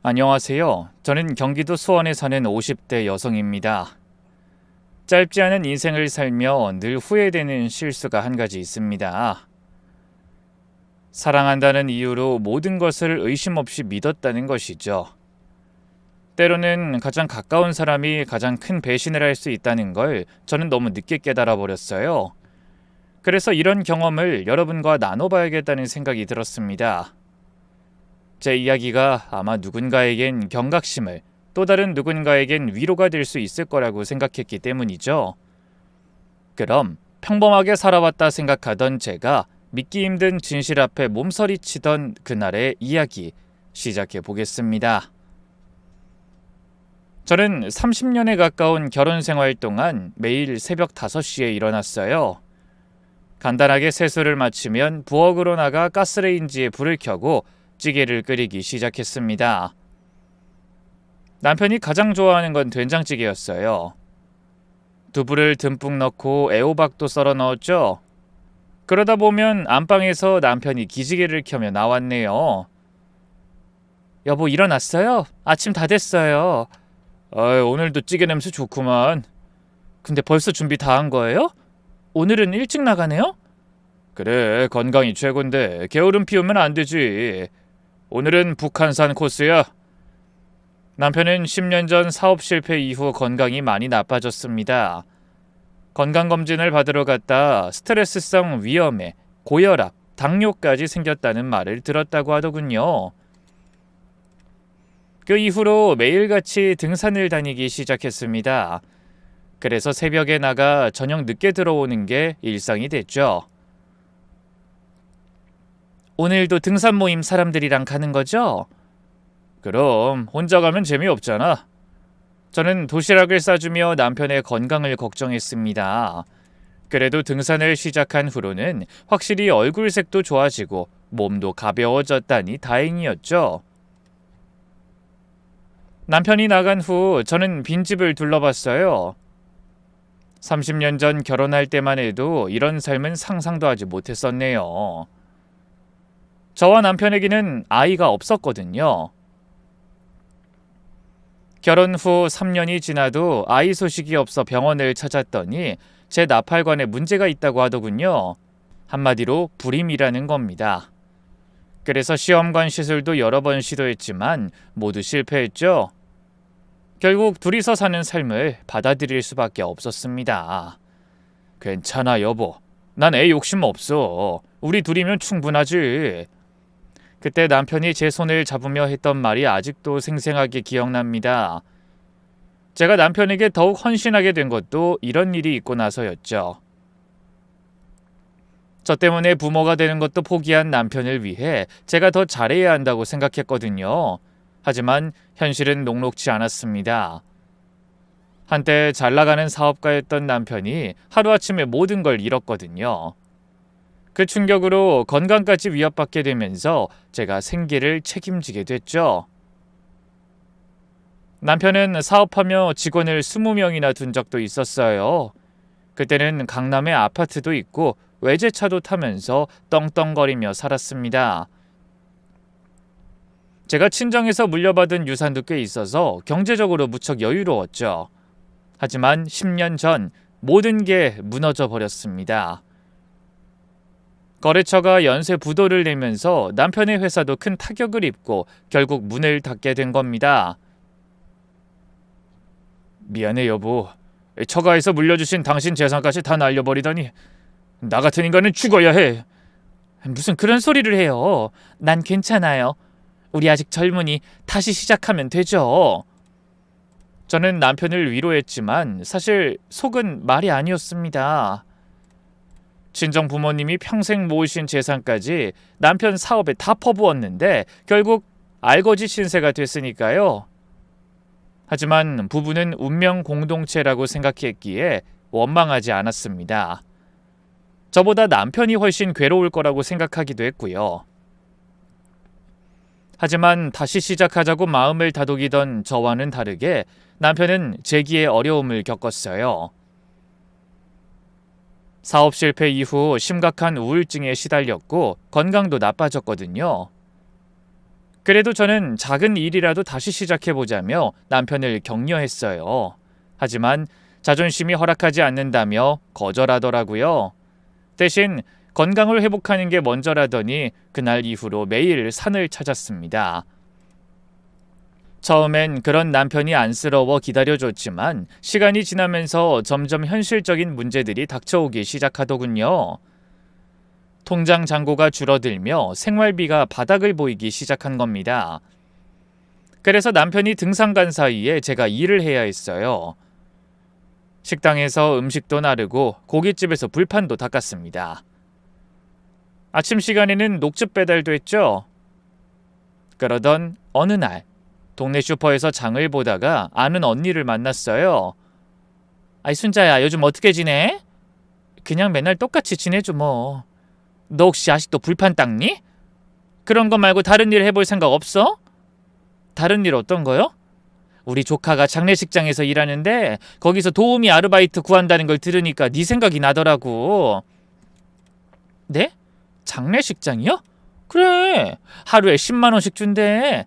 안녕하세요. 저는 경기도 수원에 사는 50대 여성입니다. 짧지 않은 인생을 살며 늘 후회되는 실수가 한 가지 있습니다. 사랑한다는 이유로 모든 것을 의심 없이 믿었다는 것이죠. 때로는 가장 가까운 사람이 가장 큰 배신을 할 수 있다는 걸 저는 너무 늦게 깨달아 버렸어요. 그래서 이런 경험을 여러분과 나눠봐야겠다는 생각이 들었습니다. 제 이야기가 아마 누군가에겐 경각심을, 또 다른 누군가에겐 위로가 될 수 있을 거라고 생각했기 때문이죠. 그럼 평범하게 살아왔다 생각하던 제가 믿기 힘든 진실 앞에 몸서리치던 그날의 이야기 시작해 보겠습니다. 저는 30년에 가까운 결혼 생활 동안 매일 새벽 5시에 일어났어요. 간단하게 세수를 마치면 부엌으로 나가 가스레인지에 불을 켜고 찌개를 끓이기 시작했습니다. 남편이 가장 좋아하는 건 된장찌개였어요. 두부를 듬뿍 넣고 애호박도 썰어 넣었죠. 그러다 보면 안방에서 남편이 기지개를 켜며 나왔네요. 여보, 일어났어요? 아침 다 됐어요. 오늘도 찌개 냄새 좋구만. 근데 벌써 준비 다 한 거예요? 오늘은 일찍 나가네요? 그래, 건강이 최고인데 게으름 피우면 안 되지. 오늘은 북한산 코스야. 남편은 10년 전 사업 실패 이후 건강이 많이 나빠졌습니다. 건강검진을 받으러 갔다 스트레스성 위염에 고혈압, 당뇨까지 생겼다는 말을 들었다고 하더군요. 그 이후로 매일같이 등산을 다니기 시작했습니다. 그래서 새벽에 나가 저녁 늦게 들어오는 게 일상이 됐죠. 오늘도 등산 모임 사람들이랑 가는 거죠? 그럼 혼자 가면 재미없잖아. 저는 도시락을 싸주며 남편의 건강을 걱정했습니다. 그래도 등산을 시작한 후로는 확실히 얼굴색도 좋아지고 몸도 가벼워졌다니 다행이었죠. 남편이 나간 후 저는 빈집을 둘러봤어요. 30년 전 결혼할 때만 해도 이런 삶은 상상도 하지 못했었네요. 저와 남편에게는 아이가 없었거든요. 결혼 후 3년이 지나도 아이 소식이 없어 병원을 찾았더니 제 나팔관에 문제가 있다고 하더군요. 한마디로 불임이라는 겁니다. 그래서 시험관 시술도 여러 번 시도했지만 모두 실패했죠. 결국 둘이서 사는 삶을 받아들일 수밖에 없었습니다. 괜찮아, 여보. 난 애 욕심 없어. 우리 둘이면 충분하지. 그때 남편이 제 손을 잡으며 했던 말이 아직도 생생하게 기억납니다. 제가 남편에게 더욱 헌신하게 된 것도 이런 일이 있고 나서였죠. 저 때문에 부모가 되는 것도 포기한 남편을 위해 제가 더 잘해야 한다고 생각했거든요. 하지만 현실은 녹록지 않았습니다. 한때 잘 나가는 사업가였던 남편이 하루아침에 모든 걸 잃었거든요. 그 충격으로 건강까지 위협받게 되면서 제가 생계를 책임지게 됐죠. 남편은 사업하며 직원을 20명이나 둔 적도 있었어요. 그때는 강남에 아파트도 있고 외제차도 타면서 떵떵거리며 살았습니다. 제가 친정에서 물려받은 유산도 꽤 있어서 경제적으로 무척 여유로웠죠. 하지만 10년 전 모든 게 무너져 버렸습니다. 거래처가 연쇄 부도를 내면서 남편의 회사도 큰 타격을 입고 결국 문을 닫게 된 겁니다. 미안해, 여보. 처가에서 물려주신 당신 재산까지 다 날려버리다니. 나 같은 인간은 죽어야 해. 무슨 그런 소리를 해요. 난 괜찮아요. 우리 아직 젊으니 다시 시작하면 되죠. 저는 남편을 위로했지만 사실 속은 말이 아니었습니다. 친정 부모님이 평생 모으신 재산까지 남편 사업에 다 퍼부었는데 결국 알거지 신세가 됐으니까요. 하지만 부부는 운명 공동체라고 생각했기에 원망하지 않았습니다. 저보다 남편이 훨씬 괴로울 거라고 생각하기도 했고요. 하지만 다시 시작하자고 마음을 다독이던 저와는 다르게 남편은 재기에 어려움을 겪었어요. 사업 실패 이후 심각한 우울증에 시달렸고 건강도 나빠졌거든요. 그래도 저는 작은 일이라도 다시 시작해보자며 남편을 격려했어요. 하지만 자존심이 허락하지 않는다며 거절하더라고요. 대신 건강을 회복하는 게 먼저라더니 그날 이후로 매일 산을 찾았습니다. 처음엔 그런 남편이 안쓰러워 기다려줬지만 시간이 지나면서 점점 현실적인 문제들이 닥쳐오기 시작하더군요. 통장 잔고가 줄어들며 생활비가 바닥을 보이기 시작한 겁니다. 그래서 남편이 등산 간 사이에 제가 일을 해야 했어요. 식당에서 음식도 나르고 고깃집에서 불판도 닦았습니다. 아침 시간에는 녹즙 배달도 했죠. 그러던 어느 날 동네 슈퍼에서 장을 보다가 아는 언니를 만났어요. 아이 순자야, 요즘 어떻게 지내? 그냥 맨날 똑같이 지내죠 뭐. 너 혹시 아직도 불판 닦니? 그런 거 말고 다른 일 해볼 생각 없어? 다른 일 어떤 거요? 우리 조카가 장례식장에서 일하는데 거기서 도우미 아르바이트 구한다는 걸 들으니까 네 생각이 나더라고. 네? 장례식장이요? 그래, 하루에 10만 원씩 준대.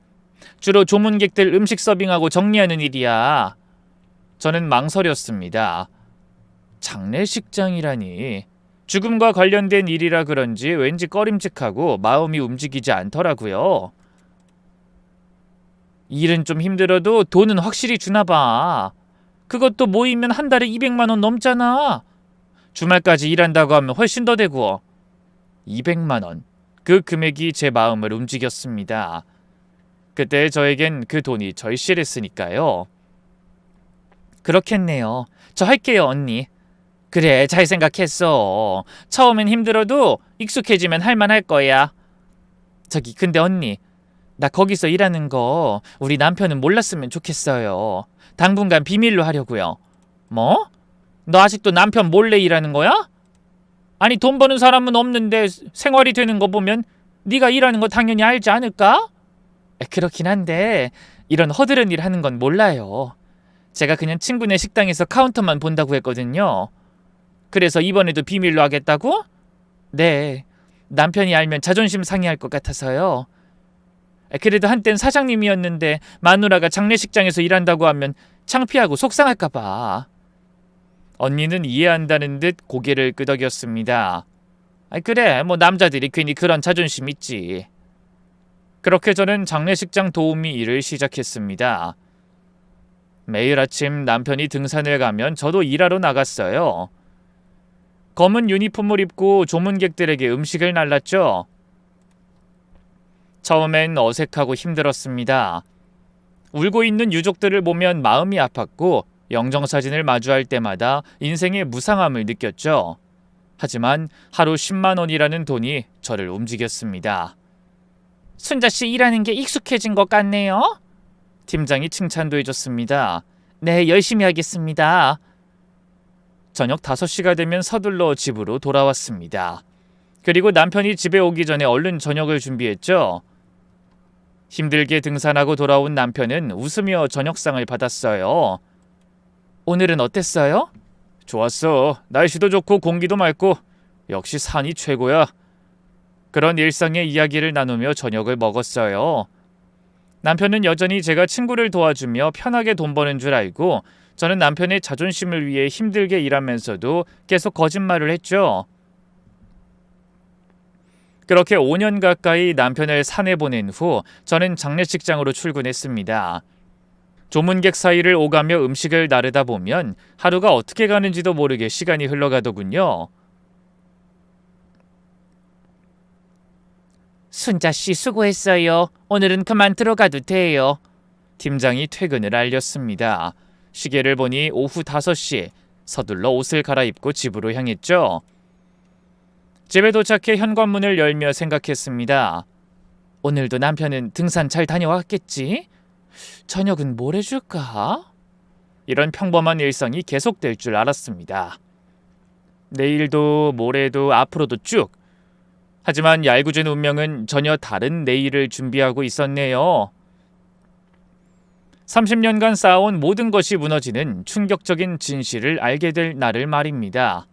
주로 조문객들 음식 서빙하고 정리하는 일이야. 저는 망설였습니다. 장례식장이라니. 죽음과 관련된 일이라 그런지 왠지 꺼림칙하고 마음이 움직이지 않더라고요. 일은 좀 힘들어도 돈은 확실히 주나 봐. 그것도 모이면 한 달에 200만 원 넘잖아. 주말까지 일한다고 하면 훨씬 더 되고. 200만 원. 그 금액이 제 마음을 움직였습니다. 그때 저에겐 그 돈이 절실했으니까요. 그렇겠네요. 저 할게요, 언니. 그래, 잘 생각했어. 처음엔 힘들어도 익숙해지면 할만할 거야. 저기, 근데 언니, 나 거기서 일하는 거 우리 남편은 몰랐으면 좋겠어요. 당분간 비밀로 하려고요. 뭐? 너 아직도 남편 몰래 일하는 거야? 아니, 돈 버는 사람은 없는데 생활이 되는 거 보면 네가 일하는 거 당연히 알지 않을까? 그렇긴 한데 이런 허드렛 일 하는 건 몰라요. 제가 그냥 친구네 식당에서 카운터만 본다고 했거든요. 그래서 이번에도 비밀로 하겠다고? 네, 남편이 알면 자존심 상해할 것 같아서요. 그래도 한땐 사장님이었는데 마누라가 장례식장에서 일한다고 하면 창피하고 속상할까 봐. 언니는 이해한다는 듯 고개를 끄덕였습니다. 그래, 뭐 남자들이 괜히 그런 자존심 있지. 그렇게 저는 장례식장 도우미 일을 시작했습니다. 매일 아침 남편이 등산을 가면 저도 일하러 나갔어요. 검은 유니폼을 입고 조문객들에게 음식을 날랐죠. 처음엔 어색하고 힘들었습니다. 울고 있는 유족들을 보면 마음이 아팠고 영정사진을 마주할 때마다 인생의 무상함을 느꼈죠. 하지만 하루 10만 원이라는 돈이 저를 움직였습니다. 순자씨 일하는 게 익숙해진 것 같네요. 팀장이 칭찬도 해줬습니다. 네, 열심히 하겠습니다. 저녁 5시가 되면 서둘러 집으로 돌아왔습니다. 그리고 남편이 집에 오기 전에 얼른 저녁을 준비했죠. 힘들게 등산하고 돌아온 남편은 웃으며 저녁상을 받았어요. 오늘은 어땠어요? 좋았어. 날씨도 좋고 공기도 맑고 역시 산이 최고야. 그런 일상의 이야기를 나누며 저녁을 먹었어요. 남편은 여전히 제가 친구를 도와주며 편하게 돈 버는 줄 알고 저는 남편의 자존심을 위해 힘들게 일하면서도 계속 거짓말을 했죠. 그렇게 5년 가까이 남편을 산에 보낸 후 저는 장례식장으로 출근했습니다. 조문객 사이를 오가며 음식을 나르다 보면 하루가 어떻게 가는지도 모르게 시간이 흘러가더군요. 순자씨 수고했어요. 오늘은 그만 들어가도 돼요. 팀장이 퇴근을 알렸습니다. 시계를 보니 오후 5시, 서둘러 옷을 갈아입고 집으로 향했죠. 집에 도착해 현관문을 열며 생각했습니다. 오늘도 남편은 등산 잘 다녀왔겠지? 저녁은 뭘 해줄까? 이런 평범한 일상이 계속될 줄 알았습니다. 내일도 모레도 앞으로도 쭉. 하지만 얄궂은 운명은 전혀 다른 내일을 준비하고 있었네요. 30년간 쌓아온 모든 것이 무너지는 충격적인 진실을 알게 될 날을 말입니다.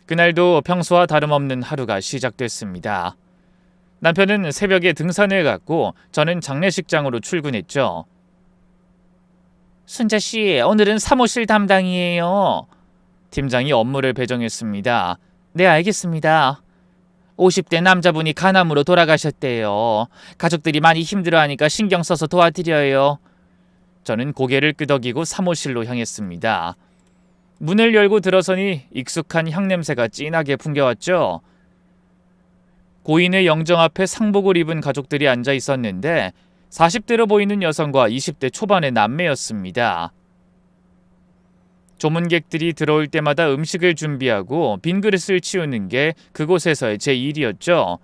그날도 평소와 다름없는 하루가 시작됐습니다. 남편은 새벽에 등산을 갔고 저는 장례식장으로 출근했죠. 순자 씨, 오늘은 사무실 담당이에요. 팀장이 업무를 배정했습니다. 네, 알겠습니다. 50대 남자분이 간암으로 돌아가셨대요. 가족들이 많이 힘들어하니까 신경 써서 도와드려요. 저는 고개를 끄덕이고 사무실로 향했습니다. 문을 열고 들어서니 익숙한 향냄새가 진하게 풍겨왔죠. 고인의 영정 앞에 상복을 입은 가족들이 앉아 있었는데 40대로 보이는 여성과 20대 초반의 남매였습니다. 조문객들이 들어올 때마다 음식을 준비하고 빈 그릇을 치우는 게 그곳에서의 제 일이었죠.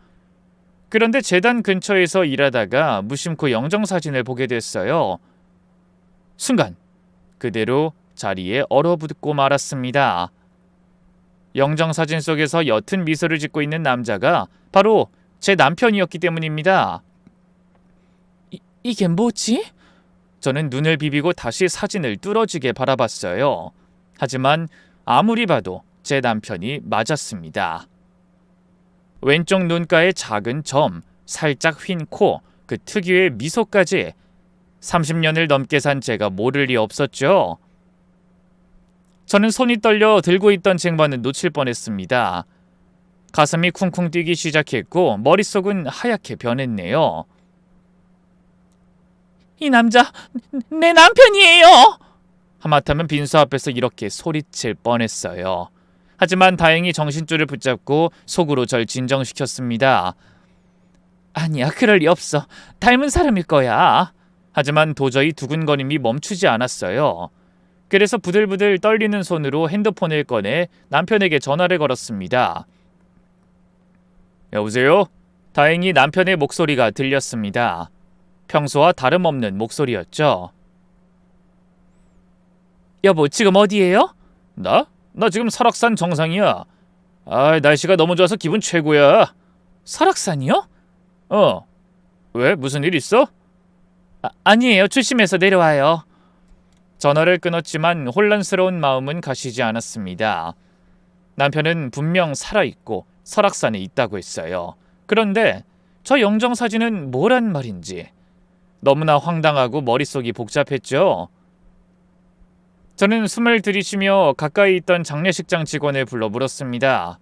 그런데 재단 근처에서 일하다가 무심코 영정사진을 보게 됐어요. 순간 그대로 자리에 얼어붙고 말았습니다. 영정사진 속에서 옅은 미소를 짓고 있는 남자가 바로 제 남편이었기 때문입니다. 이게 뭐지? 저는 눈을 비비고 다시 사진을 뚫어지게 바라봤어요. 하지만 아무리 봐도 제 남편이 맞았습니다. 왼쪽 눈가에 작은 점, 살짝 휜 코, 그 특유의 미소까지 30년을 넘게 산 제가 모를 리 없었죠. 저는 손이 떨려 들고 있던 쟁반을 놓칠 뻔했습니다. 가슴이 쿵쿵 뛰기 시작했고 머릿속은 하얗게 변했네요. 이 남자 내 남편이에요. 하마터면 빈수 앞에서 이렇게 소리칠 뻔했어요. 하지만 다행히 정신줄을 붙잡고 속으로 절 진정시켰습니다. 아니야, 그럴 리 없어. 닮은 사람일 거야. 하지만 도저히 두근거림이 멈추지 않았어요. 그래서 부들부들 떨리는 손으로 핸드폰을 꺼내 남편에게 전화를 걸었습니다. 여보세요? 다행히 남편의 목소리가 들렸습니다. 평소와 다름없는 목소리였죠. 여보, 지금 어디예요? 나? 나 지금 설악산 정상이야. 날씨가 너무 좋아서 기분 최고야. 설악산이요? 왜? 무슨 일 있어? 아니에요. 조심해서 내려와요. 전화를 끊었지만 혼란스러운 마음은 가시지 않았습니다. 남편은 분명 살아있고 설악산에 있다고 했어요. 그런데 저 영정사진은 뭐란 말인지 너무나 황당하고 머릿속이 복잡했죠. 저는 숨을 들이쉬며 가까이 있던 장례식장 직원을 불러 물었습니다.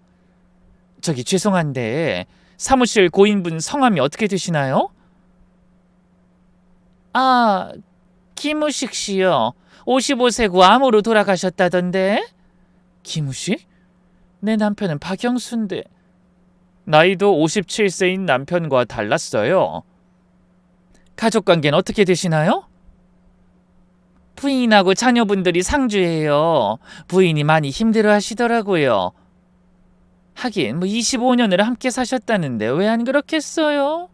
저기 죄송한데 사무실 고인분 성함이 어떻게 되시나요? 김우식 씨요. 55세고 암으로 돌아가셨다던데. 김우식? 내 남편은 박영수인데. 나이도 57세인 남편과 달랐어요. 가족관계는 어떻게 되시나요? 부인하고 자녀분들이 상주해요. 부인이 많이 힘들어하시더라고요. 하긴 25년을 함께 사셨다는데 왜 안 그렇겠어요?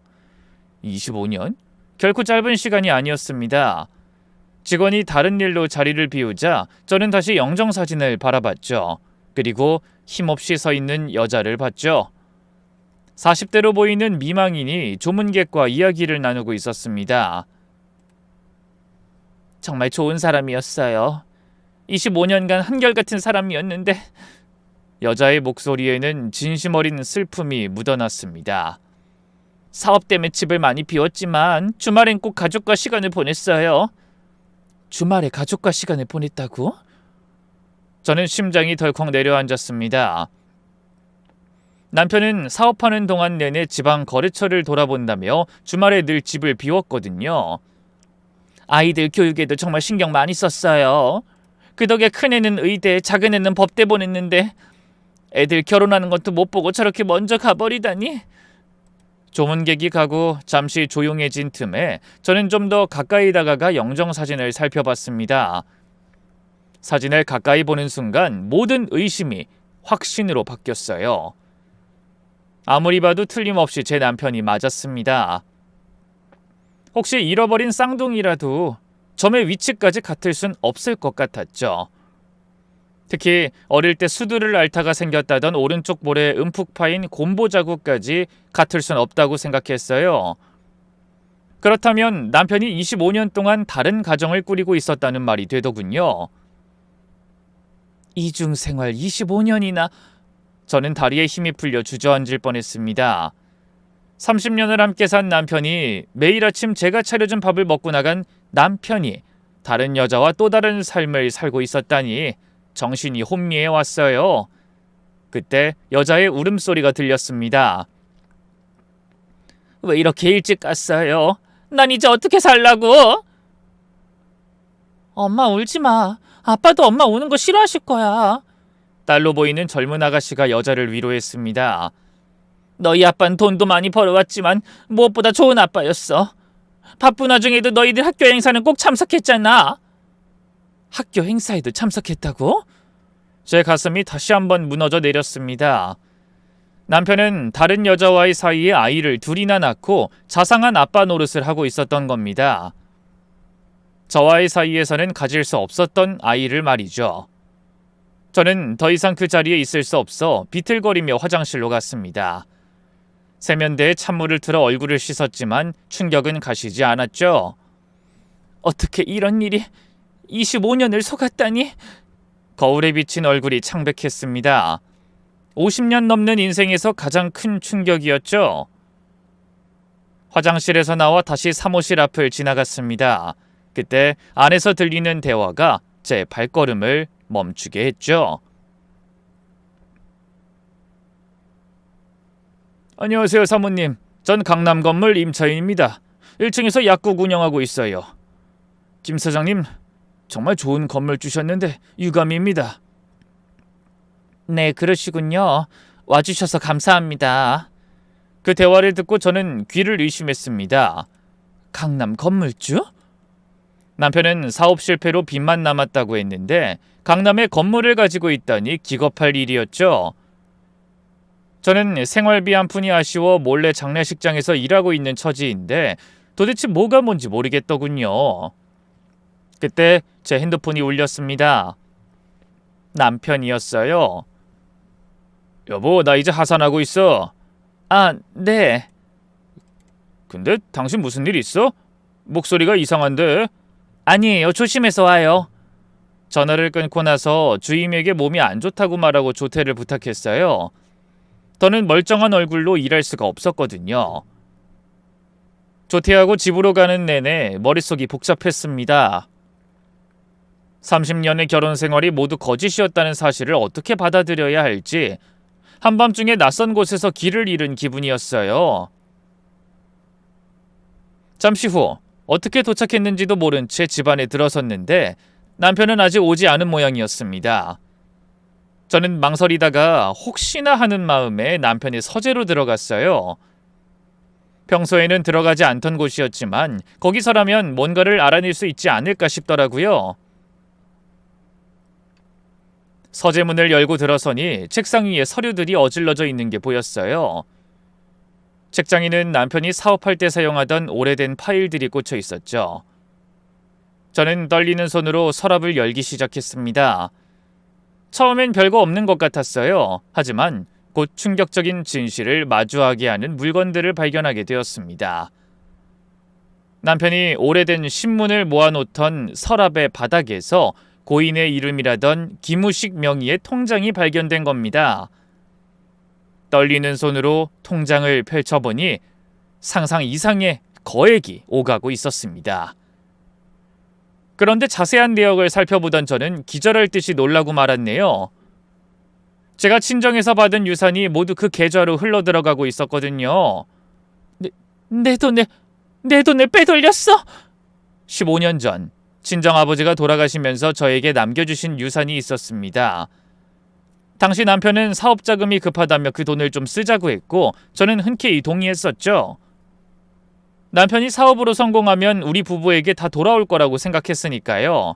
25년? 결코 짧은 시간이 아니었습니다. 직원이 다른 일로 자리를 비우자 저는 다시 영정사진을 바라봤죠. 그리고 힘없이 서 있는 여자를 봤죠. 40대로 보이는 미망인이 조문객과 이야기를 나누고 있었습니다. 정말 좋은 사람이었어요. 25년간 한결같은 사람이었는데. 여자의 목소리에는 진심 어린 슬픔이 묻어났습니다. 사업 때문에 집을 많이 비웠지만 주말엔 꼭 가족과 시간을 보냈어요. 주말에 가족과 시간을 보냈다고? 저는 심장이 덜컥 내려앉았습니다. 남편은 사업하는 동안 내내 지방 거래처를 돌아본다며 주말에 늘 집을 비웠거든요. 아이들 교육에도 정말 신경 많이 썼어요. 그 덕에 큰애는 의대, 작은애는 법대 보냈는데 애들 결혼하는 것도 못 보고 저렇게 먼저 가버리다니. 조문객이 가고 잠시 조용해진 틈에 저는 좀 더 가까이 다가가 영정사진을 살펴봤습니다. 사진을 가까이 보는 순간 모든 의심이 확신으로 바뀌었어요. 아무리 봐도 틀림없이 제 남편이 맞았습니다. 혹시 잃어버린 쌍둥이라도 점의 위치까지 같을 순 없을 것 같았죠. 특히 어릴 때 수두를 앓다가 생겼다던 오른쪽 볼에 움푹 파인 곰보 자국까지 같을 순 없다고 생각했어요. 그렇다면 남편이 25년 동안 다른 가정을 꾸리고 있었다는 말이 되더군요. 이중생활 25년이나. 저는 다리에 힘이 풀려 주저앉을 뻔했습니다. 30년을 함께 산 남편이 매일 아침 제가 차려준 밥을 먹고 나간 남편이 다른 여자와 또 다른 삶을 살고 있었다니 정신이 혼미해 왔어요. 그때 여자의 울음소리가 들렸습니다. 왜 이렇게 일찍 갔어요? 난 이제 어떻게 살라고? 엄마 울지 마. 아빠도 엄마 우는 거 싫어하실 거야. 딸로 보이는 젊은 아가씨가 여자를 위로했습니다. 너희 아빠는 돈도 많이 벌어왔지만 무엇보다 좋은 아빠였어. 바쁜 와중에도 너희들 학교 행사는 꼭 참석했잖아. 학교 행사에도 참석했다고? 제 가슴이 다시 한번 무너져 내렸습니다. 남편은 다른 여자와의 사이에 아이를 둘이나 낳고 자상한 아빠 노릇을 하고 있었던 겁니다. 저와의 사이에서는 가질 수 없었던 아이를 말이죠. 저는 더 이상 그 자리에 있을 수 없어 비틀거리며 화장실로 갔습니다. 세면대에 찬물을 틀어 얼굴을 씻었지만 충격은 가시지 않았죠. 어떻게 이런 일이 25년을 속았다니? 거울에 비친 얼굴이 창백했습니다. 50년 넘는 인생에서 가장 큰 충격이었죠. 화장실에서 나와 다시 사무실 앞을 지나갔습니다. 그때 안에서 들리는 대화가 제 발걸음을 멈추게 했죠. 안녕하세요, 사모님. 전 강남 건물 임차인입니다. 1층에서 약국 운영하고 있어요. 김 사장님, 정말 좋은 건물 주셨는데 유감입니다. 네, 그러시군요. 와주셔서 감사합니다. 그 대화를 듣고 저는 귀를 의심했습니다. 강남 건물주? 남편은 사업 실패로 빚만 남았다고 했는데 강남에 건물을 가지고 있다니 기겁할 일이었죠. 저는 생활비 한 푼이 아쉬워 몰래 장례식장에서 일하고 있는 처지인데 도대체 뭐가 뭔지 모르겠더군요. 그때 제 핸드폰이 울렸습니다. 남편이었어요. 여보, 나 이제 하산하고 있어. 아, 네. 근데 당신 무슨 일 있어? 목소리가 이상한데? 아니에요. 조심해서 와요. 전화를 끊고 나서 주임에게 몸이 안 좋다고 말하고 조퇴를 부탁했어요. 저는 멀쩡한 얼굴로 일할 수가 없었거든요. 조퇴하고 집으로 가는 내내 머릿속이 복잡했습니다. 30년의 결혼 생활이 모두 거짓이었다는 사실을 어떻게 받아들여야 할지 한밤중에 낯선 곳에서 길을 잃은 기분이었어요. 잠시 후 어떻게 도착했는지도 모른 채 집안에 들어섰는데 남편은 아직 오지 않은 모양이었습니다. 저는 망설이다가 혹시나 하는 마음에 남편의 서재로 들어갔어요. 평소에는 들어가지 않던 곳이었지만 거기서라면 뭔가를 알아낼 수 있지 않을까 싶더라고요. 서재 문을 열고 들어서니 책상 위에 서류들이 어질러져 있는 게 보였어요. 책장 위는 남편이 사업할 때 사용하던 오래된 파일들이 꽂혀 있었죠. 저는 떨리는 손으로 서랍을 열기 시작했습니다. 처음엔 별거 없는 것 같았어요. 하지만 곧 충격적인 진실을 마주하게 하는 물건들을 발견하게 되었습니다. 남편이 오래된 신문을 모아놓던 서랍의 바닥에서 고인의 이름이라던 김우식 명의의 통장이 발견된 겁니다. 떨리는 손으로 통장을 펼쳐보니 상상 이상의 거액이 오가고 있었습니다. 그런데 자세한 내역을 살펴보던 저는 기절할 듯이 놀라고 말았네요. 제가 친정에서 받은 유산이 모두 그 계좌로 흘러들어가고 있었거든요. 내 돈을 빼돌렸어? 15년 전 친정아버지가 돌아가시면서 저에게 남겨주신 유산이 있었습니다. 당시 남편은 사업자금이 급하다며 그 돈을 좀 쓰자고 했고 저는 흔쾌히 동의했었죠. 남편이 사업으로 성공하면 우리 부부에게 다 돌아올 거라고 생각했으니까요.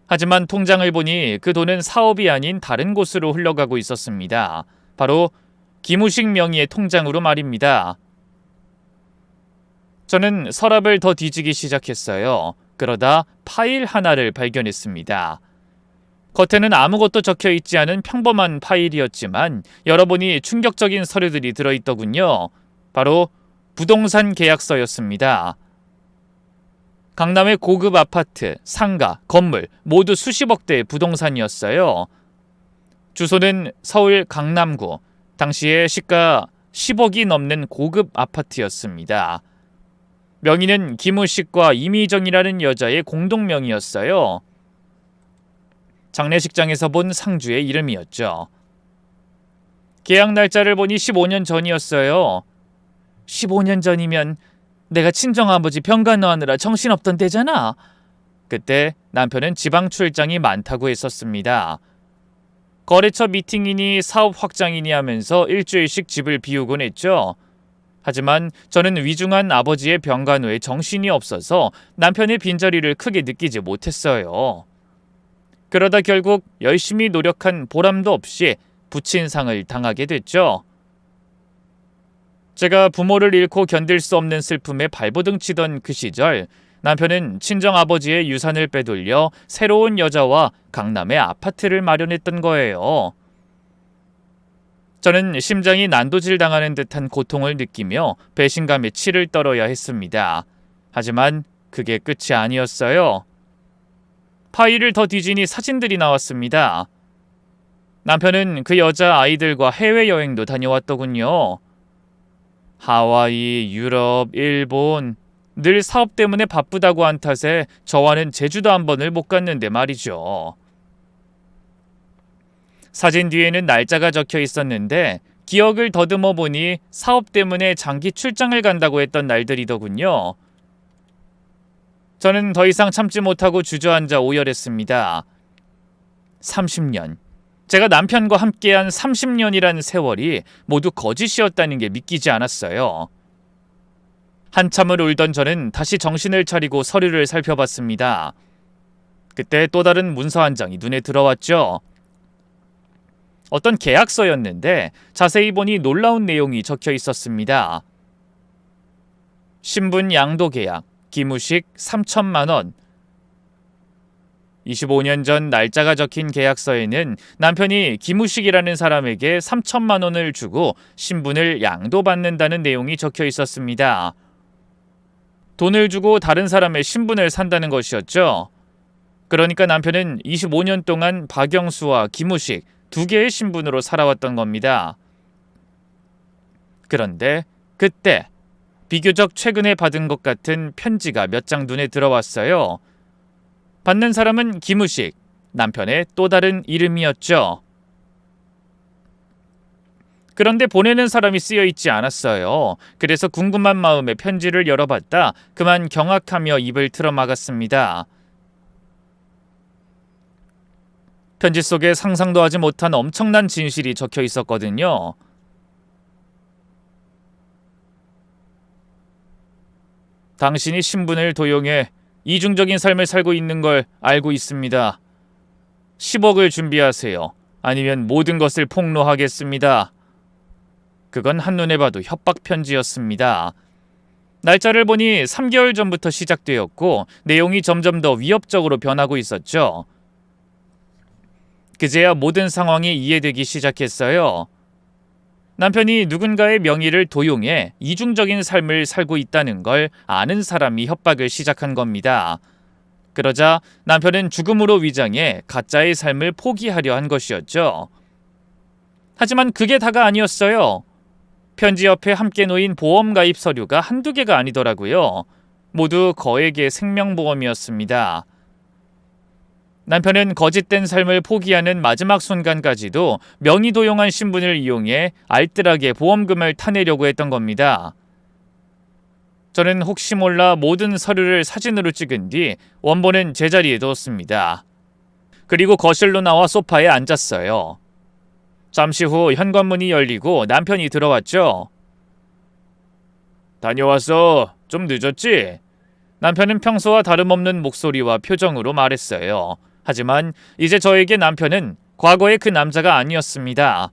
하지만 통장을 보니 그 돈은 사업이 아닌 다른 곳으로 흘러가고 있었습니다. 바로 김우식 명의의 통장으로 말입니다. 저는 서랍을 더 뒤지기 시작했어요. 그러다 파일 하나를 발견했습니다. 겉에는 아무것도 적혀있지 않은 평범한 파일이었지만 열어보니 충격적인 서류들이 들어있더군요. 바로 부동산 계약서였습니다. 강남의 고급 아파트, 상가, 건물 모두 수십억 대의 부동산이었어요. 주소는 서울 강남구, 당시에 시가 10억이 넘는 고급 아파트였습니다. 명의는 김우식과 이미정이라는 여자의 공동명의였어요. 장례식장에서 본 상주의 이름이었죠. 계약 날짜를 보니 15년 전이었어요. 15년 전이면 내가 친정아버지 병간호하느라 정신없던 때잖아. 그때 남편은 지방 출장이 많다고 했었습니다. 거래처 미팅이니 사업 확장이니 하면서 일주일씩 집을 비우곤 했죠. 하지만 저는 위중한 아버지의 병간호에 정신이 없어서 남편의 빈자리를 크게 느끼지 못했어요. 그러다 결국 열심히 노력한 보람도 없이 부친상을 당하게 됐죠. 제가 부모를 잃고 견딜 수 없는 슬픔에 발버둥 치던 그 시절, 남편은 친정아버지의 유산을 빼돌려 새로운 여자와 강남에 아파트를 마련했던 거예요. 저는 심장이 난도질 당하는 듯한 고통을 느끼며 배신감에 치를 떨어야 했습니다. 하지만 그게 끝이 아니었어요. 파일을 더 뒤지니 사진들이 나왔습니다. 남편은 그 여자 아이들과 해외여행도 다녀왔더군요. 하와이, 유럽, 일본, 늘 사업 때문에 바쁘다고 한 탓에 저와는 제주도 한 번을 못 갔는데 말이죠. 사진 뒤에는 날짜가 적혀 있었는데 기억을 더듬어 보니 사업 때문에 장기 출장을 간다고 했던 날들이더군요. 저는 더 이상 참지 못하고 주저앉아 오열했습니다. 30년. 제가 남편과 함께한 30년이란 세월이 모두 거짓이었다는 게 믿기지 않았어요. 한참을 울던 저는 다시 정신을 차리고 서류를 살펴봤습니다. 그때 또 다른 문서 한 장이 눈에 들어왔죠. 어떤 계약서였는데 자세히 보니 놀라운 내용이 적혀 있었습니다. 신분 양도 계약, 기무식 3천만 원. 25년 전 날짜가 적힌 계약서에는 남편이 기무식이라는 사람에게 3천만 원을 주고 신분을 양도받는다는 내용이 적혀 있었습니다. 돈을 주고 다른 사람의 신분을 산다는 것이었죠. 그러니까 남편은 25년 동안 박영수와 기무식 두 개의 신분으로 살아왔던 겁니다. 그런데 그때 비교적 최근에 받은 것 같은 편지가 몇 장 눈에 들어왔어요. 받는 사람은 기무식, 남편의 또 다른 이름이었죠. 그런데 보내는 사람이 쓰여 있지 않았어요. 그래서 궁금한 마음에 편지를 열어봤다 그만 경악하며 입을 틀어막았습니다. 편지 속에 상상도 하지 못한 엄청난 진실이 적혀 있었거든요. 당신이 신분을 도용해 이중적인 삶을 살고 있는 걸 알고 있습니다. 10억을 준비하세요. 아니면 모든 것을 폭로하겠습니다. 그건 한눈에 봐도 협박 편지였습니다. 날짜를 보니 3개월 전부터 시작되었고 내용이 점점 더 위협적으로 변하고 있었죠. 그제야 모든 상황이 이해되기 시작했어요. 남편이 누군가의 명의를 도용해 이중적인 삶을 살고 있다는 걸 아는 사람이 협박을 시작한 겁니다. 그러자 남편은 죽음으로 위장해 가짜의 삶을 포기하려 한 것이었죠. 하지만 그게 다가 아니었어요. 편지 옆에 함께 놓인 보험 가입 서류가 한두 개가 아니더라고요. 모두 거액의 생명보험이었습니다. 남편은 거짓된 삶을 포기하는 마지막 순간까지도 명의 도용한 신분을 이용해 알뜰하게 보험금을 타내려고 했던 겁니다. 저는 혹시 몰라 모든 서류를 사진으로 찍은 뒤 원본은 제자리에 두었습니다. 그리고 거실로 나와 소파에 앉았어요. 잠시 후 현관문이 열리고 남편이 들어왔죠. 다녀왔어. 좀 늦었지? 남편은 평소와 다름없는 목소리와 표정으로 말했어요. 하지만 이제 저에게 남편은 과거의 그 남자가 아니었습니다.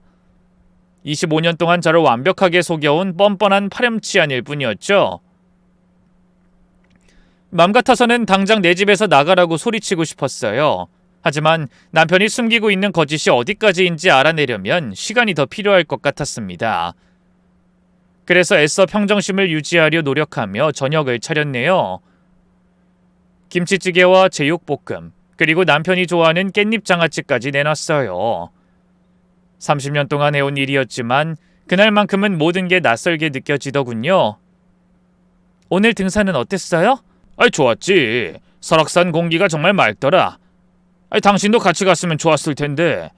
25년 동안 저를 완벽하게 속여온 뻔뻔한 파렴치한일 뿐이었죠. 맘 같아서는 당장 내 집에서 나가라고 소리치고 싶었어요. 하지만 남편이 숨기고 있는 거짓이 어디까지인지 알아내려면 시간이 더 필요할 것 같았습니다. 그래서 애써 평정심을 유지하려 노력하며 저녁을 차렸네요. 김치찌개와 제육볶음, 그리고 남편이 좋아하는 깻잎 장아찌까지 내놨어요. 30년 동안 해온 일이었지만 그날만큼은 모든 게 낯설게 느껴지더군요. 오늘 등산은 어땠어요? 좋았지. 설악산 공기가 정말 맑더라. 당신도 같이 갔으면 좋았을 텐데.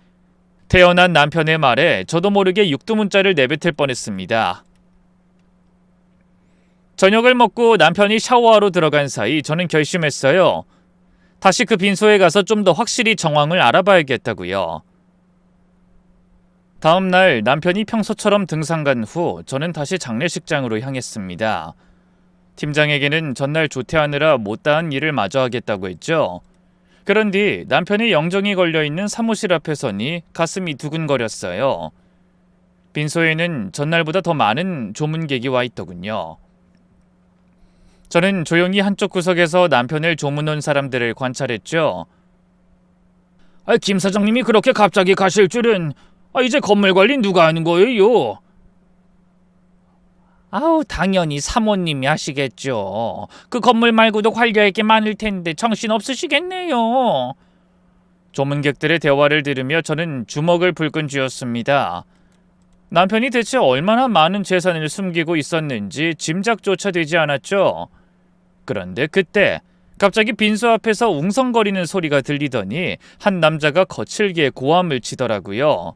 태어난 남편의 말에 저도 모르게 육두문자를 내뱉을 뻔했습니다. 저녁을 먹고 남편이 샤워하러 들어간 사이 저는 결심했어요. 다시 그 빈소에 가서 좀 더 확실히 정황을 알아봐야겠다고요. 다음 날 남편이 평소처럼 등산 간 후 저는 다시 장례식장으로 향했습니다. 팀장에게는 전날 조퇴하느라 못다한 일을 마저 하겠다고 했죠. 그런 뒤 남편의 영정이 걸려있는 사무실 앞에 서니 가슴이 두근거렸어요. 빈소에는 전날보다 더 많은 조문객이 와 있더군요. 저는 조용히 한쪽 구석에서 남편을 조문 온 사람들을 관찰했죠. 김 사장님이 그렇게 갑자기 가실 줄은. 이제 건물 관리 누가 하는 거예요? 당연히 사모님이 하시겠죠. 그 건물 말고도 관리할 게 많을 텐데 정신 없으시겠네요. 조문객들의 대화를 들으며 저는 주먹을 불끈 쥐었습니다. 남편이 대체 얼마나 많은 재산을 숨기고 있었는지 짐작조차 되지 않았죠. 그런데 그때 갑자기 빈소 앞에서 웅성거리는 소리가 들리더니 한 남자가 거칠게 고함을 치더라고요.